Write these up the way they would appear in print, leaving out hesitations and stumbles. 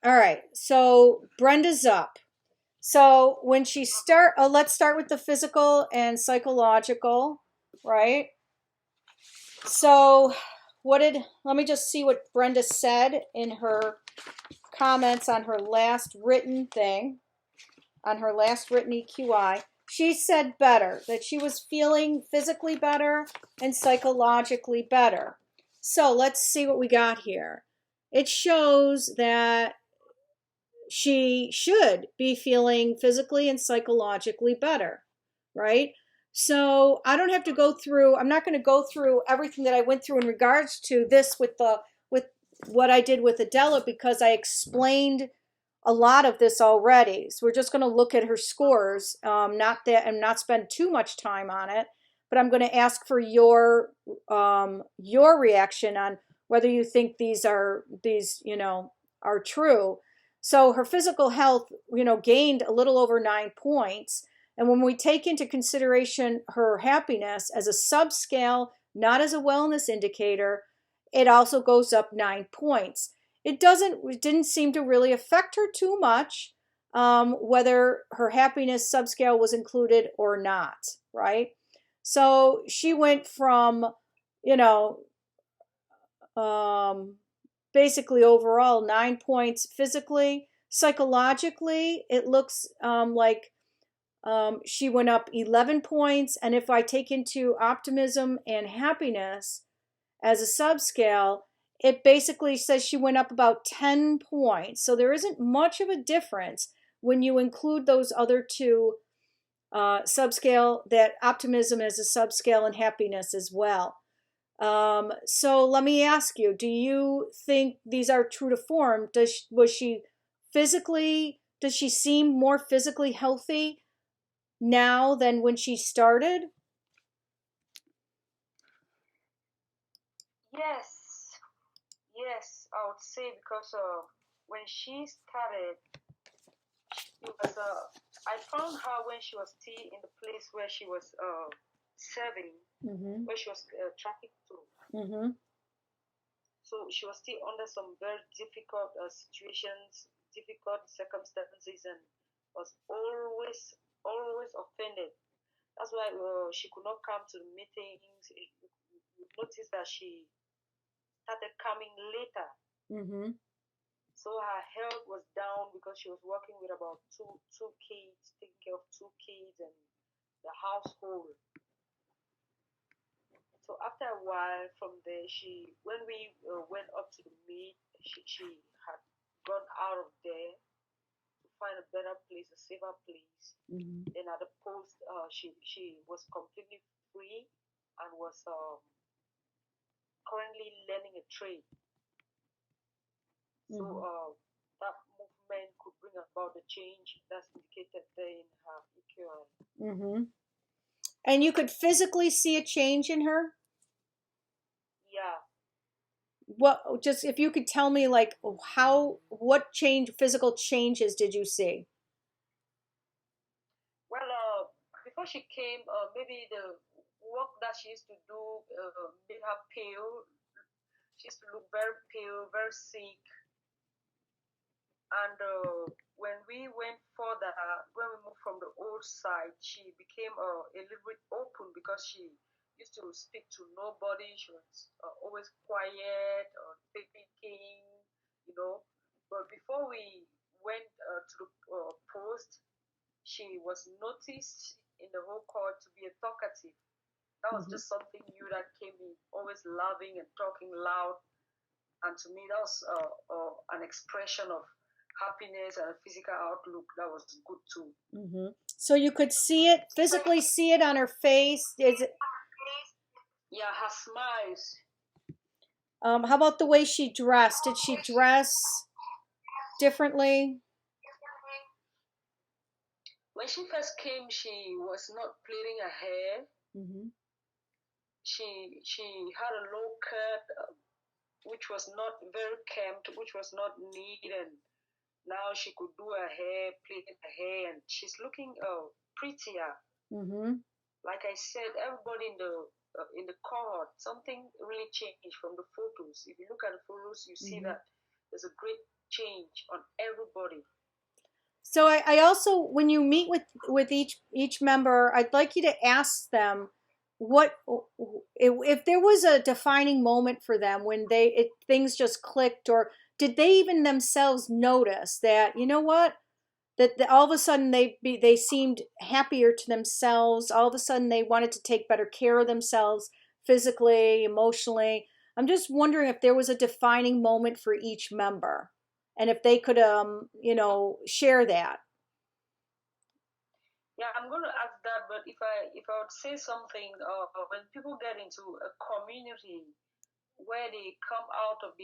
All right. So Brenda's up. So when she let's start with the physical and psychological, right? So let me just see what Brenda said in her comments on her last written thing, on her last written EQi. She said better, that she was feeling physically better and psychologically better. So let's see what we got here. It shows that she should be feeling physically and psychologically better, right? So I don't have to go through, I'm not going to go through everything that I went through in regards to this with what I did with Adela, because I explained a lot of this already. So we're just going to look at her scores, not that, and not spend too much time on it. But I'm going to ask for your reaction on whether you think these are true. So her physical health, gained a little over 9 points. And when we take into consideration her happiness as a subscale, not as a wellness indicator, it also goes up 9 points. It didn't seem to really affect her too much, whether her happiness subscale was included or not, right? So she went from, you know, basically overall 9 points physically. Psychologically, it looks like she went up 11 points. And if I take into optimism and happiness as a subscale, it basically says she went up about 10 points. So there isn't much of a difference when you include those other two subscale, that optimism as a subscale and happiness as well. So let me ask you, do you think these are true to form? Does she seem more physically healthy now than when she started? Yes, yes, I would say because when she started, she was I found her when she was still in the place where she was serving, Mm-hmm. where she was trafficked to. Mm-hmm. So she was still under some very difficult situations, difficult circumstances, and was always offended. That's why she could not come to the meetings. You notice that she started coming later. Mm-hmm. So her health was down because she was working with about two kids, taking care of two kids and the household. So after a while, from there, when we went up to the meet, she had gone out of there to find a better place, a safer place. Mm-hmm. Then at the post, she was completely free and was currently learning a trade. So that movement could bring about the change that's indicated there in her EQi. Mm-hmm. And you could physically see a change in her? Yeah. What, just if you could tell me, like, what physical changes did you see? Well, before she came, maybe the work that she used to do made her pale. She used to look very pale, very sick. And when we went further, when we moved from the old side, she became a little bit open because she used to speak to nobody. She was always quiet or thinking, you know. But before we went to the post, she was noticed in the whole court to be a talkative. That was just something new that came in, always laughing and talking loud. And to me, that was an expression of happiness and a physical outlook that was good too. Mm-hmm. So you could physically see it on her face. Is it? Yeah, her smiles. How about the way she dressed? Did she dress differently? When she first came, she was not plaiting her hair. Mm-hmm. She had a low cut, which was not very kempt, which was not neat, and now she could do her hair, plaiting her hair, and she's looking prettier. Mm-hmm. Like I said, everybody in the cohort, something really changed from the photos. If you look at the photos, you see that there's a great change on everybody. So I also, when you meet with each member, I'd like you to ask them what if there was a defining moment for them when things just clicked, or did they even themselves notice that, you know what, that all of a sudden they seemed happier to themselves, all of a sudden they wanted to take better care of themselves physically, emotionally. I'm just wondering if there was a defining moment for each member, and if they could share that. Yeah, I'm going to ask that, but if I would say something, when people get into a community where they come out of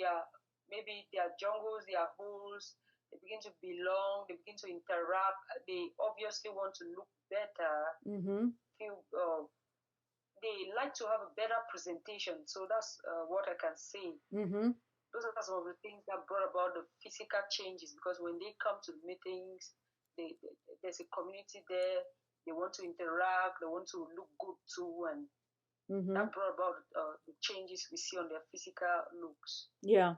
maybe their jungles, their holes, they begin to belong, they begin to interact, they obviously want to look better, Mm-hmm. feel they like to have a better presentation. So that's what I can say. Mm-hmm. Those are some of the things that brought about the physical changes, because when they come to meetings, there's a community there. They want to interact. They want to look good too, and Mm-hmm. that brought about the changes we see on their physical looks. Yeah.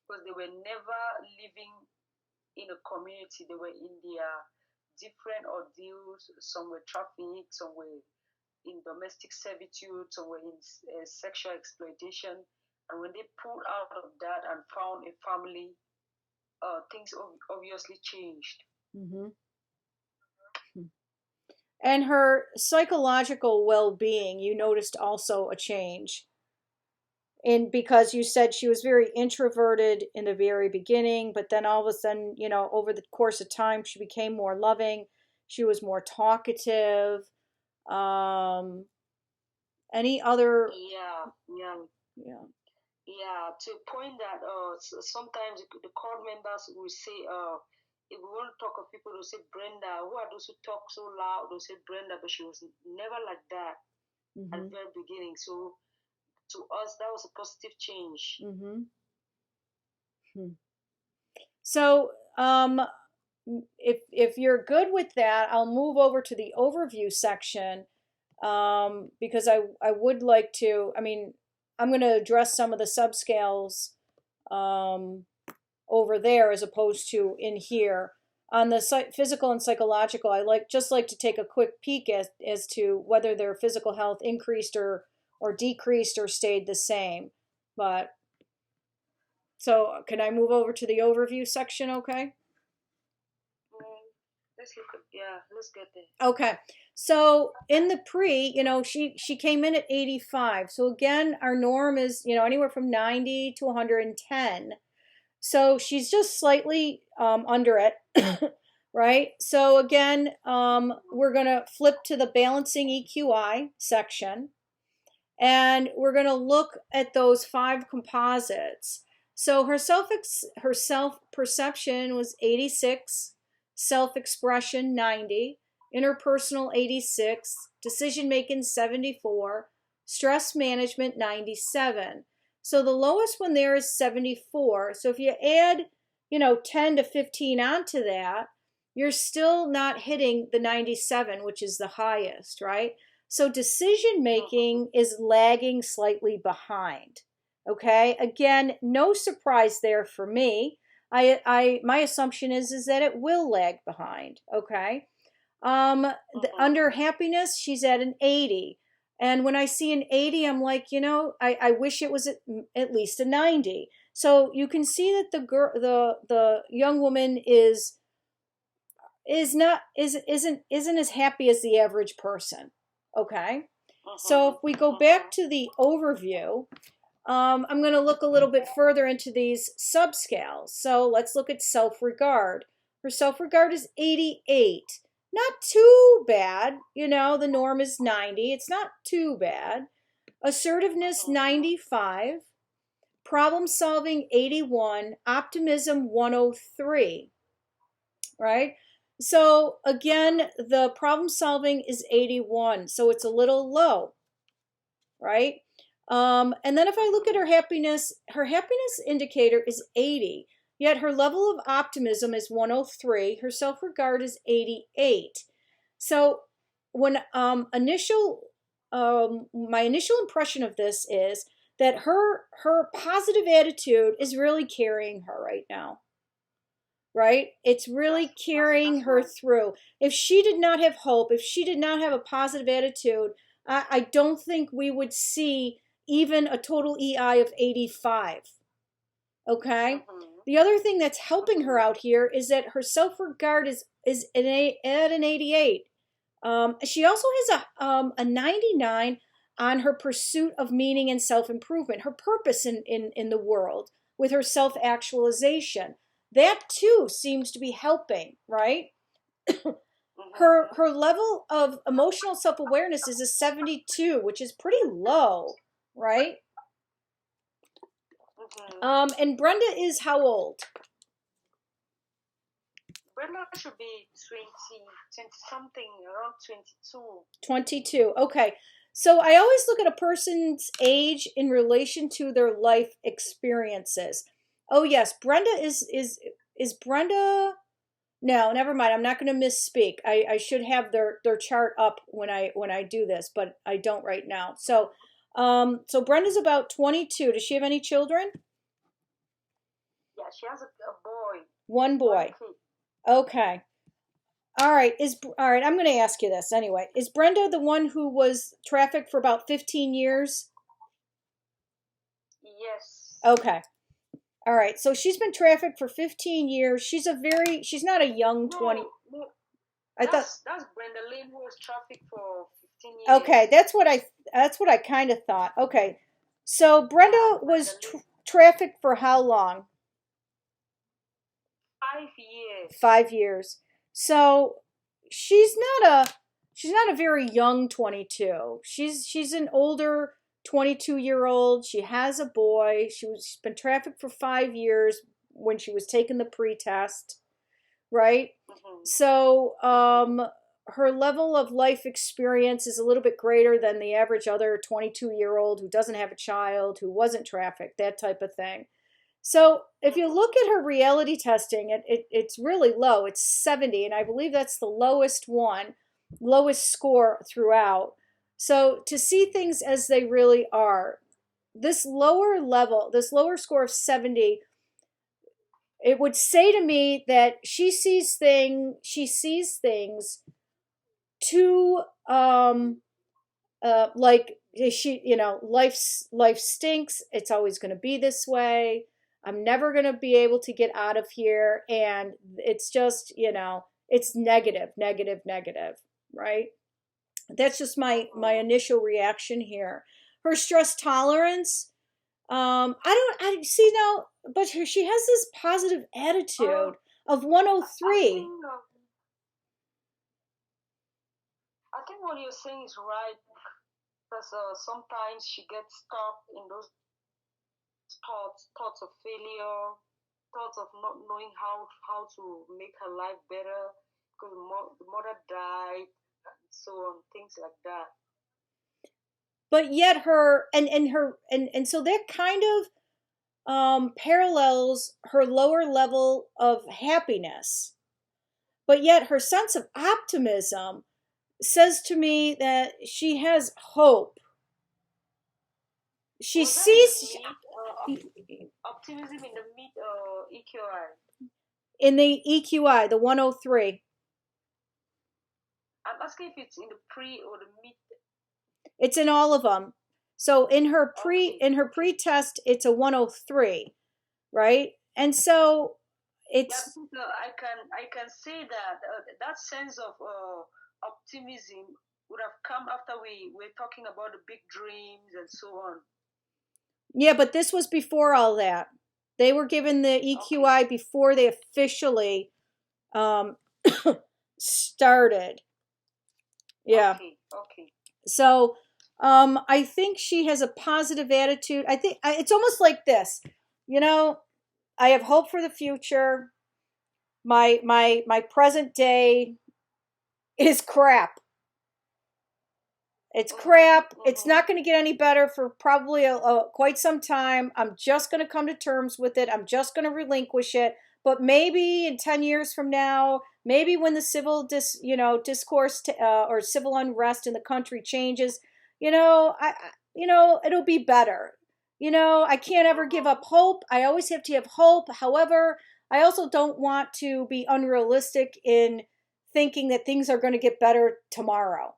Because they were never living in a community. They were in their different ordeals. Some were trafficked. Some were in domestic servitude. Some were in sexual exploitation. And when they pulled out of that and found a family, things obviously changed. Mm-hmm. And her psychological well-being, you noticed also a change. And because you said she was very introverted in the very beginning, but then all of a sudden, over the course of time, she became more loving. She was more talkative. Um, any other? Yeah, yeah. Yeah. Yeah, to a point that sometimes the court members will say, if we want to talk of people, they'll say, Brenda, who are those who talk so loud? They'll say, Brenda, but she was never like that at Mm-hmm. the very beginning. So to us, that was a positive change. Mm-hmm. Hmm. So, if you're good with that, I'll move over to the overview section, because I would like to. I mean, I'm going to address some of the subscales um, over there as opposed to in here. On the physical and psychological, I like to take a quick peek as to whether their physical health increased or decreased or stayed the same. But so, can I move over to the overview section? Okay. Let's look at, yeah, let's get there. Okay. So in the pre, she came in at 85. So again, our norm is, anywhere from 90 to 110. So she's just slightly under it, right? So again, we're going to flip to the balancing EQi section, and we're going to look at those 5 composites. So her self perception was 86, self expression 90, interpersonal 86, decision making 74, stress management 97. So the lowest one there is 74. So if you add, 10 to 15 onto that, you're still not hitting the 97, which is the highest, right? So decision making is lagging slightly behind. Okay, again, no surprise there for me. My assumption is that it will lag behind. Okay, under happiness, she's at an 80, and when I see an 80, I'm like, I wish it was at least a 90. So you can see that the young woman isn't as happy as the average person. Okay. So if we go back to the overview, I'm going to look a little bit further into these subscales. So let's look at self-regard. Her self-regard is 88. Not too bad. The norm is 90. It's not too bad. Assertiveness, 95. Problem solving, 81. Optimism, 103. Right? So again, the problem solving is 81. So it's a little low, right? And then if I look at her happiness indicator is 80, yet her level of optimism is 103. Her self-regard is 88. So when my initial impression of this is that her positive attitude is really carrying her right now, right? It's really carrying her right. through. If she did not have hope, if she did not have a positive attitude, I don't think we would see even a total EI of 85. Okay. The other thing that's helping her out here is that her self-regard is at an 88. She also has a 99 on her pursuit of meaning and self-improvement, her purpose in the world with her self-actualization. That too seems to be helping, right? Her level of emotional self-awareness is a 72, which is pretty low, right? And Brenda is how old? Brenda should be 20 something, around 22. 22. Okay. So I always look at a person's age in relation to their life experiences. Oh yes, Brenda is Brenda. No, never mind. I'm not going to misspeak. I should have their chart up when I do this, but I don't right now. So so Brenda's about 22. Does she have any children? Yeah, she has a boy. One boy. Okay. All right. I'm going to ask you this anyway. Is Brenda the one who was trafficked for about 15 years? Yes. Okay. All right. So she's been trafficked for 15 years. She's not a young 20. No, I thought that's Brenda Lynn who was trafficked for 15 years. Okay, that's what I kind of thought. Okay. So Brenda was trafficked for how long? 5 years. 5 years. So she's not a very young 22. She's an older 22-year-old. She has a boy. She's been trafficked for 5 years when she was taking the pre-test, right? So her level of life experience is a little bit greater than the average other 22-year-old who doesn't have a child, who wasn't trafficked, that type of thing. So if you look at her reality testing, it's really low. It's 70, and I believe that's the lowest score throughout. So to see things as they really are, this lower score of 70, it would say to me that she sees things too like life stinks. It's always going to be this way. I'm never going to be able to get out of here, and it's just it's negative, negative, negative, right? That's just my initial reaction here. Her stress tolerance, I see now, but she has this positive attitude of 103. I think what you're saying is right, because sometimes she gets stuck in those thoughts of failure, thoughts of not knowing how to make her life better because the mother died, and so on, things like that. But yet so that kind of parallels her lower level of happiness. But yet her sense of optimism says to me that she has hope. She sees optimism in the mid EQi. In the EQi, the 103. I'm asking if it's in the pre or the mid. It's in all of them. So in her pre-test, it's a 103, right? And so it's. Yeah, I can say that that sense of optimism would have come after we were talking about the big dreams and so on. Yeah, but this was before all that. They were given the EQi before they officially started. Yeah. Okay. So I think she has a positive attitude. I think it's almost like this. I have hope for the future. My present day is crap. It's crap. It's not going to get any better for probably quite some time. I'm just going to come to terms with it. I'm just going to relinquish it. But maybe in 10 years from now, maybe when the civil discourse or civil unrest in the country changes, it'll be better. I can't ever give up hope. I always have to have hope. However, I also don't want to be unrealistic in thinking that things are going to get better tomorrow.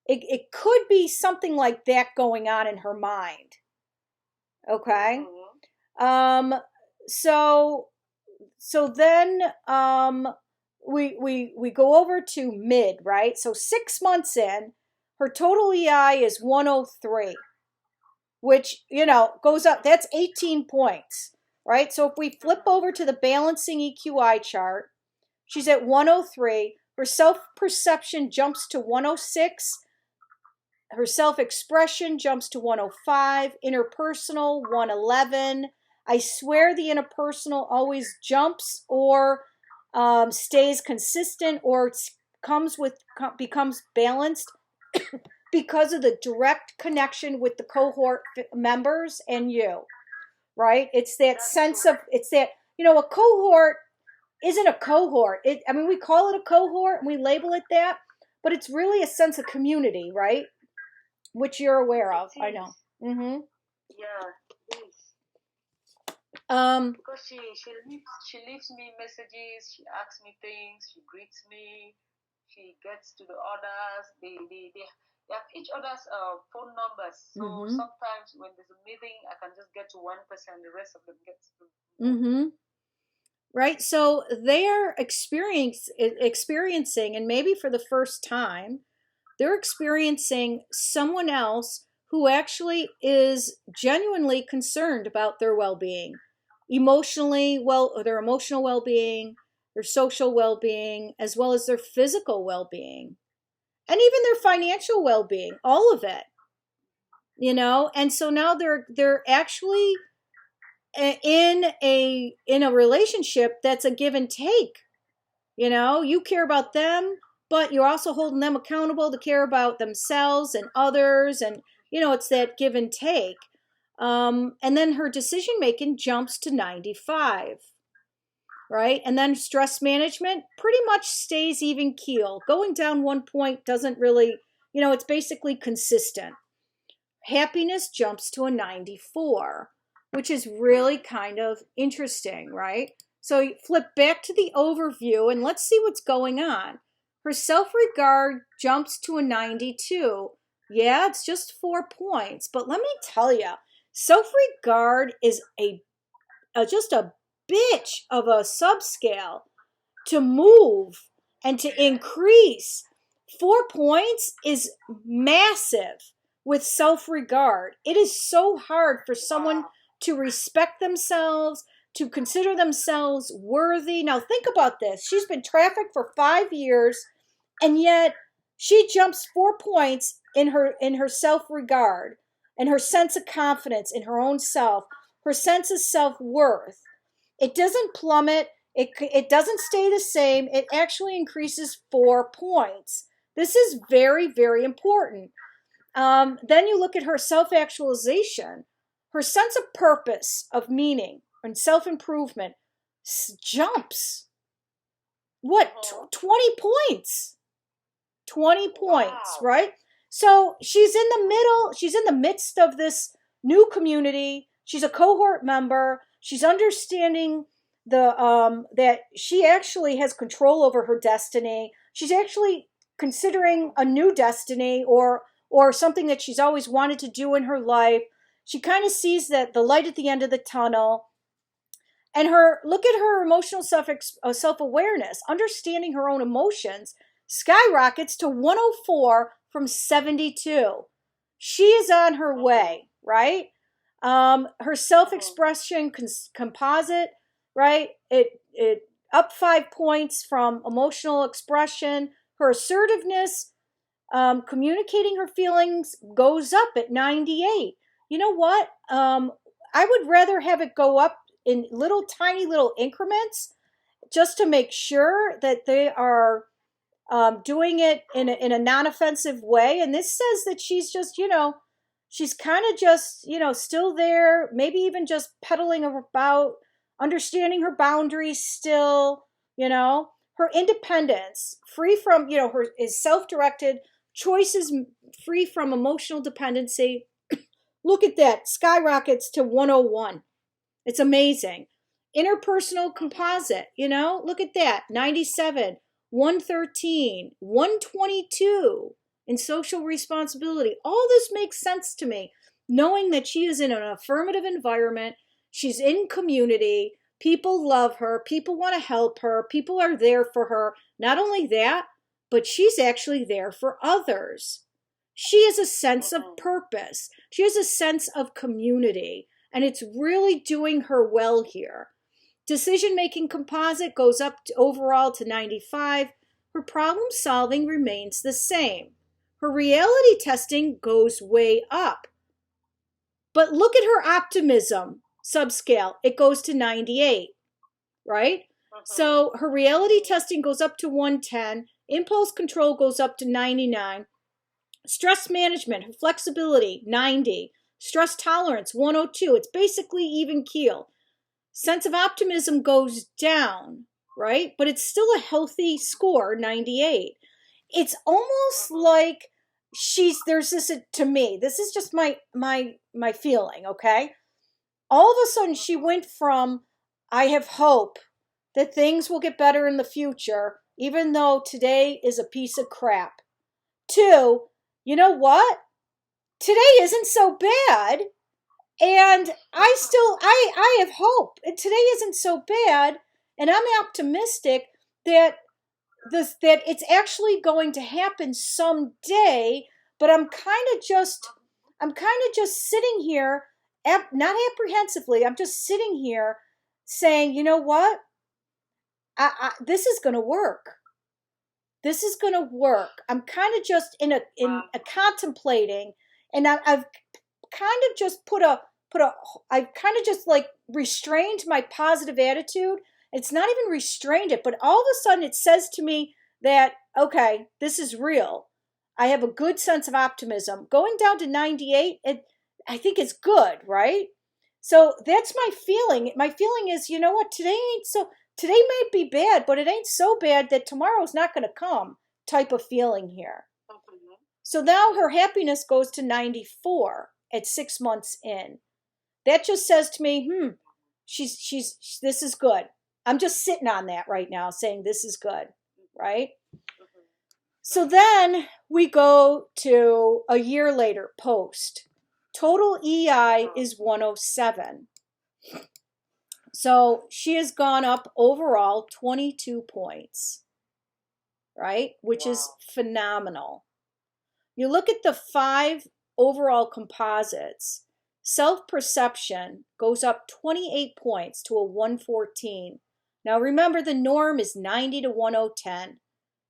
It could be something like that going on in her mind. Okay. So then we go over to mid, right? So 6 months in, her total EI is 103, which goes up. That's 18 points, right? So if we flip over to the balancing EQi chart, she's at 103. Her self-perception jumps to 106. Her self-expression jumps to 105. Interpersonal, 111. I swear the interpersonal always jumps or stays consistent or becomes balanced because of the direct connection with the cohort members and you, right? It's that sense of, it's that, a cohort isn't a cohort. We call it a cohort and we label it that, but it's really a sense of community, right? Which you're aware of. I know. Mm-hmm. Yeah, it is. Because she leaves me messages, she asks me things, she greets me, she gets to the others. They have each other's phone numbers. So sometimes when there's a meeting, I can just get to one person, the rest of them gets to me. Right. So they are experiencing, and maybe for the first time, they're experiencing someone else who actually is genuinely concerned about their well-being, their emotional well-being, their social well-being, as well as their physical well-being, and even their financial well-being, all of it. And so now they're actually in a relationship that's a give and take. You care about them, but you're also holding them accountable to care about themselves and others, and it's that give and take. And then her decision making jumps to 95, right? And then stress management pretty much stays even keel. Going down 1 point doesn't really, it's basically consistent. Happiness jumps to a 94, which is really kind of interesting, right? So you flip back to the overview and let's see what's going on. Her self-regard jumps to a 92. Yeah, it's just 4 points, but let me tell you, self-regard is just a bitch of a subscale to move and to increase. 4 points is massive with self-regard. It is so hard for someone to respect themselves, to consider themselves worthy. Now think about this. She's been trafficked for 5 years, and yet she jumps 4 points in her self-regard and her sense of confidence in her own self, her sense of self-worth. It doesn't plummet. It doesn't stay the same. It actually increases 4 points. This is very, very important. Then you look at her self-actualization. Her sense of purpose, of meaning, and self-improvement jumps. What? 20 points. 20 points, right? So she's in the middle. She's in the midst of this new community. She's a cohort member. She's understanding that she actually has control over her destiny. She's actually considering a new destiny or something that she's always wanted to do in her life. She kind of sees that the light at the end of the tunnel. And look at her emotional self-awareness, understanding her own emotions, skyrockets to 104 from 72. She is on her way, right? Her self-expression composite, right? It up 5 points from emotional expression. Her assertiveness, communicating her feelings, goes up at 98. You know what? I would rather have it go up in tiny little increments just to make sure that they are doing it in a non-offensive way. And this says that she's just, she's kind of just, still there, maybe even just pedaling about, understanding her boundaries still, her independence, free from, is self-directed, choices free from emotional dependency, Look at that, skyrockets to 101. It's amazing. Interpersonal composite, look at that, 97, 113, 122 in social responsibility. All this makes sense to me, knowing that she is in an affirmative environment, she's in community, people love her, people want to help her, people are there for her. Not only that, but she's actually there for others. She has a sense of purpose. She has a sense of community, and it's really doing her well here. Decision-making composite goes up overall to 95. Her problem solving remains the same. Her reality testing goes way up. But look at her optimism subscale. It goes to 98, right? So her reality testing goes up to 110. Impulse control goes up to 99. Stress management, her flexibility, 90. Stress tolerance, 102. It's basically even keel. Sense of optimism goes down, right? But it's still a healthy score, 98. It's almost like there's this, to me, this is just my feeling, okay? All of a sudden she went from, I have hope that things will get better in the future, even though today is a piece of crap, to, you know what? Today isn't so bad. And I have hope. Today isn't so bad, and I'm optimistic that it's actually going to happen someday. But I'm kind of just sitting here, not apprehensively. I'm just sitting here saying, you know what? This is going to work. This is going to work. I'm kind of just in a contemplating, and I've kind of just I've kind of just like restrained my positive attitude. It's not even restrained it, but all of a sudden it says to me that, okay, this is real. I have a good sense of optimism. Going down to 98, I think it's good, right? So that's my feeling. My feeling is, you know what, today might be bad, but it ain't so bad that tomorrow's not going to come type of feeling here. So now her happiness goes to 94 at 6 months in. That just says to me, this is good. I'm just sitting on that right now saying this is good, right? So then we go to a year later, post. Total EI is 107. So she has gone up overall 22 points, right? Which is phenomenal. You look at the 5 overall composites. Self-perception goes up 28 points to a 114. Now remember, the norm is 90 to 110.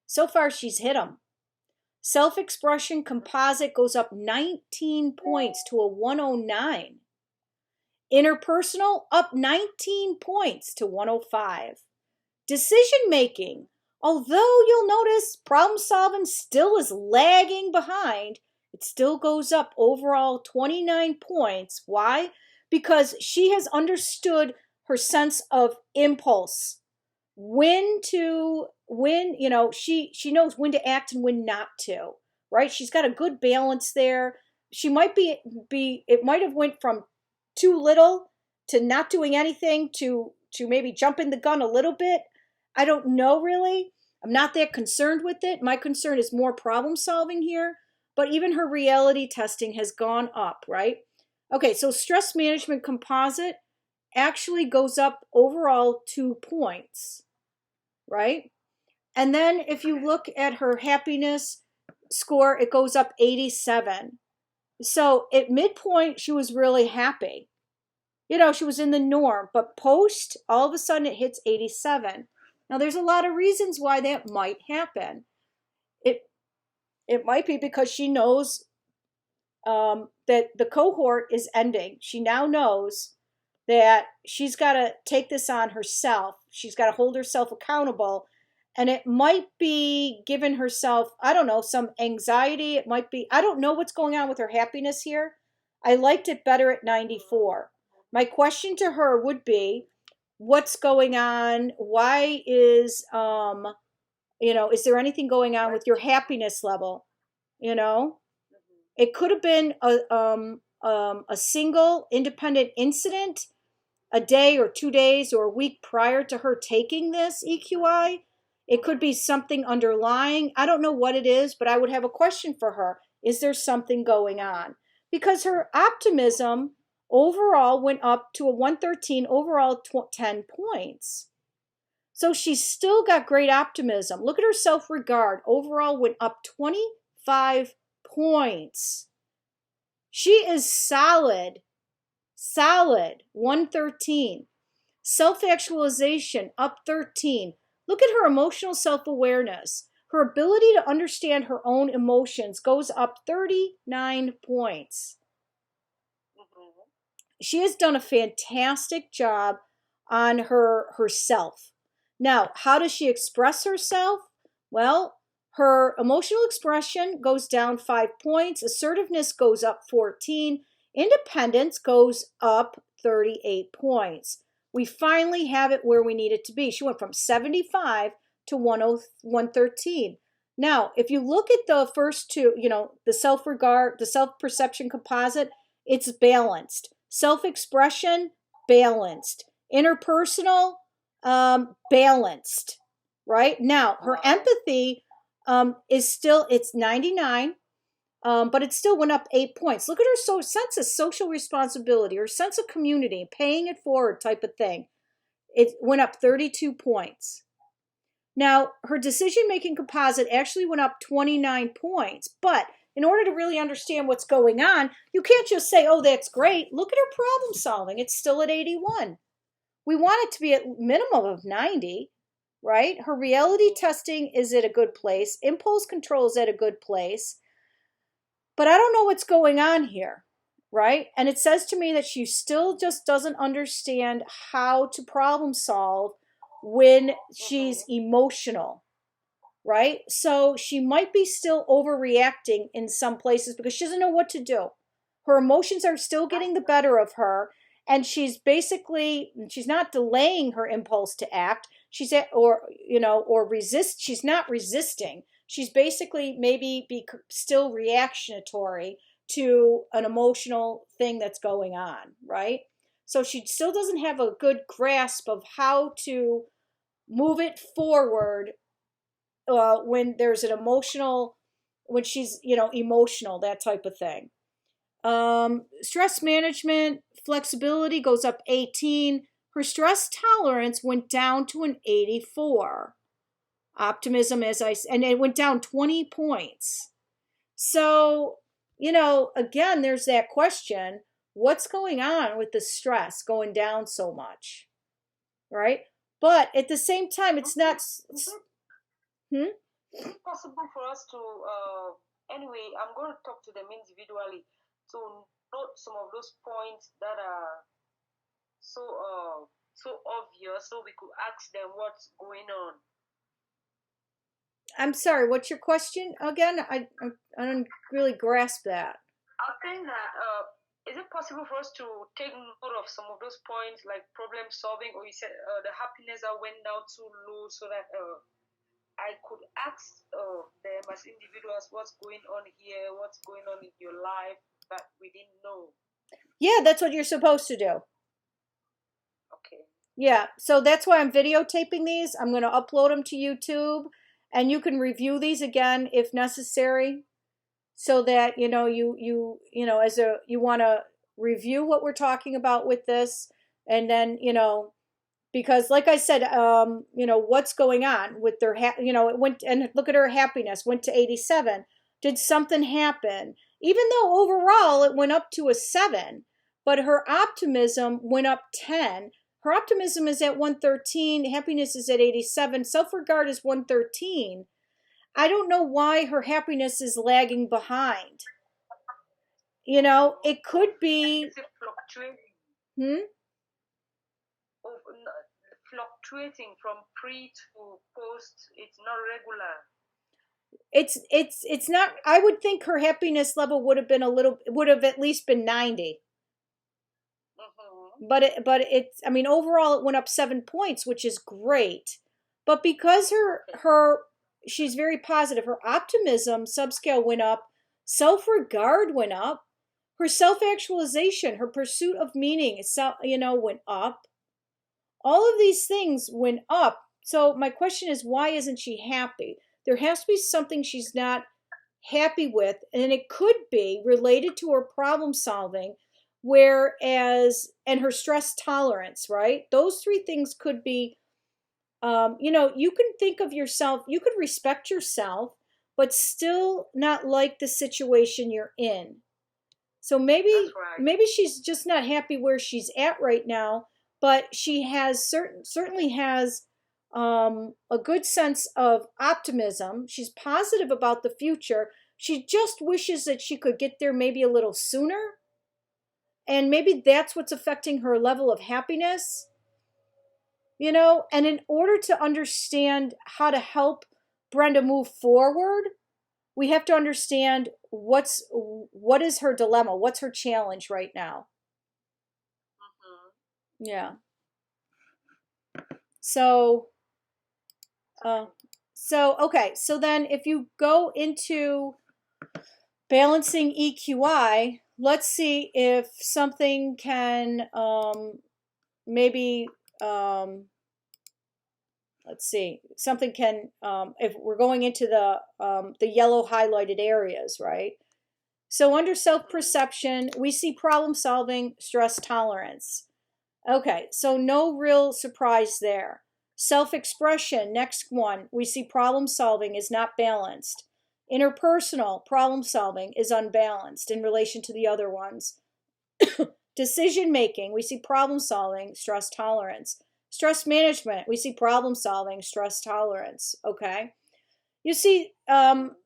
So far she's hit them. Self-expression composite goes up 19 points to a 109. Interpersonal up 19 points to 105. Decision making, although you'll notice problem solving still is lagging behind, it still goes up overall 29 points. Why? Because she has understood her sense of impulse. She knows when to act and when not to, right? She's got a good balance there. She might it might have went from too little to not doing anything to maybe jumping the gun a little bit. I don't know really. I'm not that concerned with it. My concern is more problem solving here. But even her reality testing has gone up, right? Okay, so stress management composite actually goes up overall 2 points, right? And then if you look at her happiness score, it goes up 87. So at midpoint, she was really happy. She was in the norm, but post, all of a sudden it hits 87. Now there's a lot of reasons why that might happen. It might be because she knows that the cohort is ending. She now knows that she's got to take this on herself. She's got to hold herself accountable. And it might be giving herself, I don't know, some anxiety. It might be, I don't know what's going on with her happiness here. I liked it better at 94. My question to her would be, what's going on? Why is, is there anything going on with your happiness level? It could have been a single independent incident a day or 2 days or a week prior to her taking this EQI. It could be something underlying. I don't know what it is, but I would have a question for her. Is there something going on? Because her optimism overall went up to a 113, overall 10 points. So she's still got great optimism. Look at her self-regard. Overall went up 25 points. She is solid, 113. Self-actualization up 13. Look at her emotional self-awareness. Her ability to understand her own emotions goes up 39 points. She has done a fantastic job on herself. Now, how does she express herself? Well, her emotional expression goes down 5 points. Assertiveness goes up 14. Independence goes up 38 points. We finally have it where we need it to be. She went from 75 to 113. Now, if you look at the first two, the self-regard, the self-perception composite, it's balanced. Self-expression, balanced. Interpersonal, balanced. Right? Now, her empathy is still, it's 99. But it still went up 8 points. Look at her sense of social responsibility, her sense of community, paying it forward type of thing. It went up 32 points. Now, her decision-making composite actually went up 29 points. But in order to really understand what's going on, you can't just say, oh, that's great. Look at her problem solving. It's still at 81. We want it to be at minimum of 90, right? Her reality testing is at a good place. Impulse control is at a good place. But I don't know what's going on here, right? And it says to me that she still just doesn't understand how to problem solve when she's emotional, right? So she might be still overreacting in some places because she doesn't know what to do. Her emotions are still getting the better of her, and she's not delaying her impulse to act. She's not resisting. She's basically maybe still reactionary to an emotional thing that's going on, right? So she still doesn't have a good grasp of how to move it forward when there's an emotional, when she's, emotional, that type of thing. Stress management, flexibility goes up 18. Her stress tolerance went down to an 84. Optimism, and it went down 20 points. So, again, there's that question, what's going on with the stress going down so much, right? But at the same time, it's not... Is it possible for us to, anyway, I'm going to talk to them individually to note some of those points that are so obvious, so we could ask them what's going on. I'm sorry, what's your question again? I don't really grasp that. I think that is it possible for us to take note of some of those points, like problem solving, or you said the happiness that went down too low, so that I could ask them as individuals what's going on here, what's going on in your life that we didn't know. Yeah, that's what you're supposed to do. Okay. Yeah, so that's why I'm videotaping these. I'm going to upload them to YouTube, and you can review these again if necessary, so that you want to review what we're talking about with this, and then because like I said, what's going on with their it went, and look at her happiness went to 87. Did something happen? Even though overall it went up to a 7, but her optimism went up 10. Her optimism is at 113, happiness is at 87, self-regard is 113. I don't know why her happiness is lagging behind. It could be... Is it fluctuating? Fluctuating from pre to post, it's not regular. It's not. I would think her happiness level would have at least been 90. But it's, overall it went up 7 points, which is great. But because she's very positive, her optimism subscale went up, self-regard went up, Her self-actualization, her pursuit of meaning, went up. All of these things went up. So my question is, why isn't she happy? There has to be something she's not happy with, and it could be related to her problem solving, and her stress tolerance, right? Those three things could be, you can think of yourself, you could respect yourself, but still not like the situation you're in. So maybe she's just not happy where she's at right now, but she certainly has a good sense of optimism. She's positive about the future. She just wishes that she could get there maybe a little sooner. And maybe that's what's affecting her level of happiness. And in order to understand how to help Brenda move forward, we have to understand what is her dilemma, what's her challenge right now. Yeah. So okay, so then if you go into balancing EQi, let's see if something can if we're going into the yellow highlighted areas, right? So under self-perception, we see problem solving, stress tolerance. Okay, so no real surprise there. Self-expression, next one, we see problem solving is not balanced. Interpersonal problem solving is unbalanced in relation to the other ones. Decision making, we see problem solving, stress tolerance. Stress management, we see problem solving, stress tolerance. Okay. You see,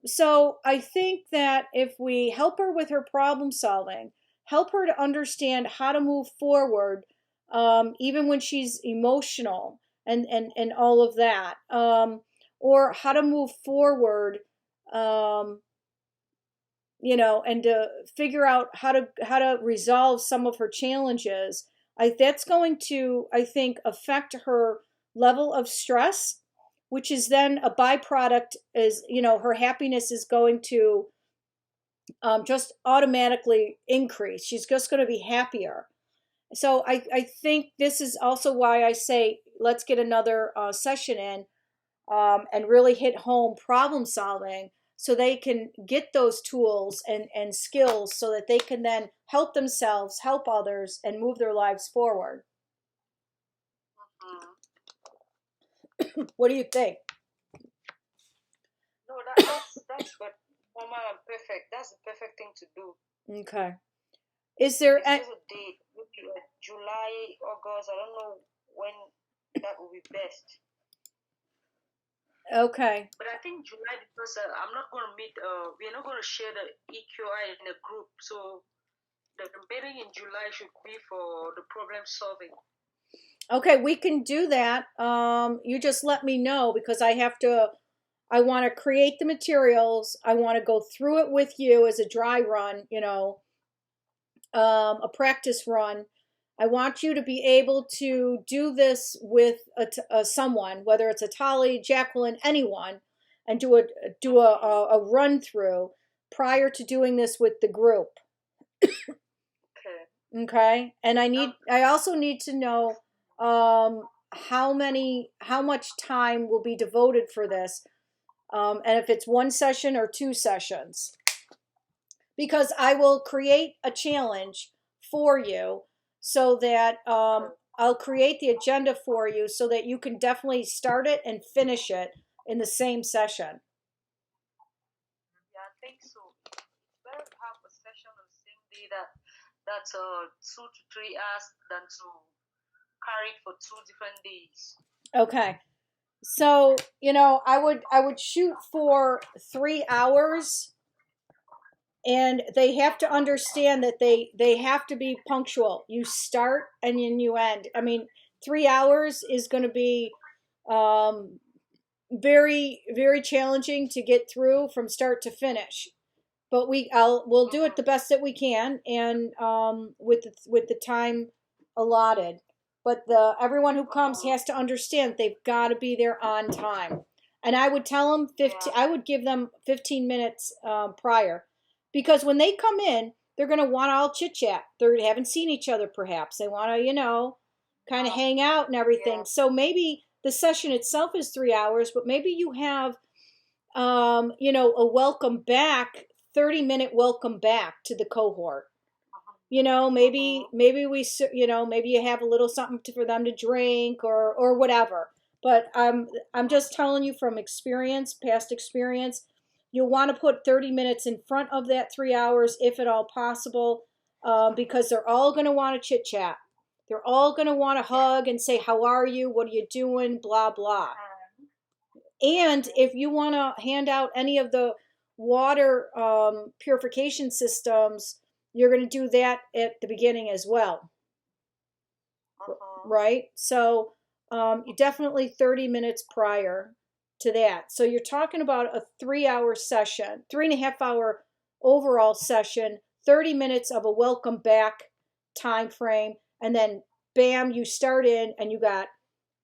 so I think that if we help her with her problem solving, help her to understand how to move forward, even when she's emotional and all of that, or how to move forward, and to figure out how to resolve some of her challenges. That's going to, I think, affect her level of stress, which is then a byproduct is, her happiness is going to just automatically increase. She's just going to be happier. So I think this is also why I say, let's get another session in and really hit home problem solving, so they can get those tools and skills so that they can then help themselves, help others, and move their lives forward. What do you think? No, that's good. Mama, I'm perfect. That's the perfect thing to do. Okay. Is there a date? Maybe July, August. I don't know when that will be best. Okay. But I think July, because I'm not going to meet. We're not going to share the EQi in a group. So the meeting in July should be for the problem solving. Okay, we can do that. You just let me know, because I want to create the materials. I want to go through it with you as a dry run, a practice run. I want you to be able to do this with someone, whether it's a Tali, Jacqueline, anyone, and do a run through prior to doing this with the group. Okay. And I also need to know how much time will be devoted for this, and if it's one session or two sessions, because I will create a challenge for you, so that I'll create the agenda for you so that you can definitely start it and finish it in the same session. Yeah, I think so. It's better to have a session on the same day that's 2 to 3 hours than to carry it for 2 different days. Okay. So, I would shoot for 3 hours, and they have to understand that they have to be punctual. You start and then you end. I mean, 3 hours is going to be very, very challenging to get through from start to finish. But we'll do it the best that we can, and with the time allotted. But everyone who comes has to understand that they've got to be there on time. And I would tell them I would give them 15 minutes prior, because when they come in, they're going to want to all chit chat. They haven't seen each other perhaps. They want to, kind of hang out and everything. Yeah. So maybe the session itself is 3 hours, but maybe you have, a welcome back, 30-minute welcome back to the cohort. Maybe we, maybe you have a little something for them to drink or whatever. But I'm just telling you from experience, past experience, you'll want to put 30 minutes in front of that 3 hours if at all possible, because they're all going to want to chit chat. They're all going to want to hug and say, how are you? What are you doing? Blah, blah. And if you want to hand out any of the water purification systems, you're going to do that at the beginning as well. Right? So you definitely 30 minutes prior to that. So you're talking about a 3-hour session, 3.5-hour overall session, 30 minutes of a welcome back time frame, and then bam, you start in and you got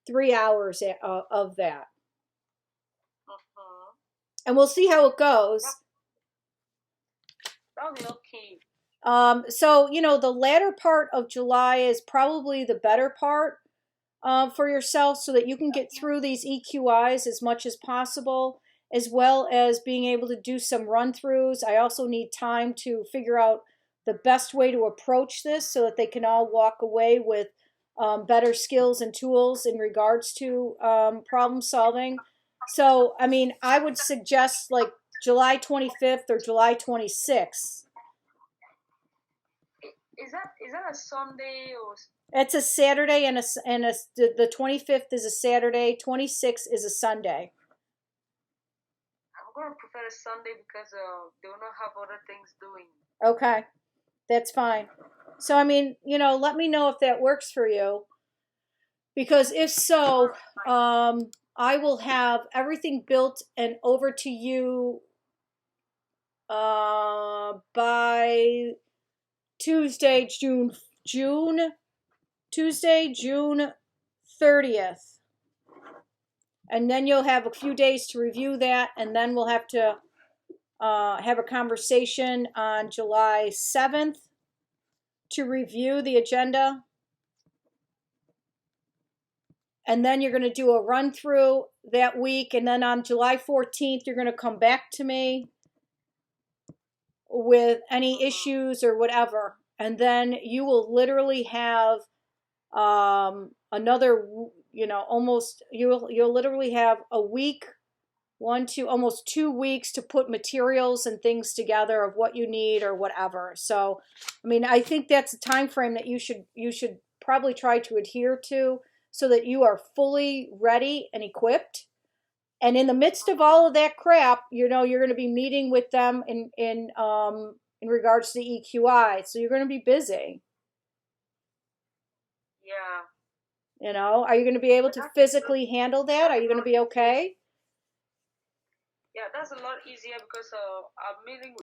3 hours of that. And we'll see how it goes. That'll be okay. So, the latter part of July is probably the better part for yourself, so that you can get through these EQIs as much as possible, as well as being able to do some run-throughs. I also need time to figure out the best way to approach this so that they can all walk away with better skills and tools in regards to problem solving. So, I would suggest like July 25th or July 26th. Is that a Sunday or? It's a Saturday and the 25th is a Saturday, 26th is a Sunday. I'm gonna prefer a Sunday because they will not have other things doing. Okay, that's fine. So let me know if that works for you, because if so, I will have everything built and over to you by Tuesday, June 30th. And then you'll have a few days to review that, and then we'll have to have a conversation on July 7th to review the agenda. And then you're going to do a run through that week, and then on July 14th, you're going to come back to me with any issues or whatever. And then you will literally have another, almost, you'll literally have a week, almost 2 weeks to put materials and things together of what you need or whatever. So, I think that's a time frame that you should probably try to adhere to, so that you are fully ready and equipped. And in the midst of all of that crap, you're going to be meeting with them in regards to the EQI. So you're going to be busy. Yeah. Are you going to be able to physically handle that? Are you going to be okay? Yeah, that's a lot easier because I'm meeting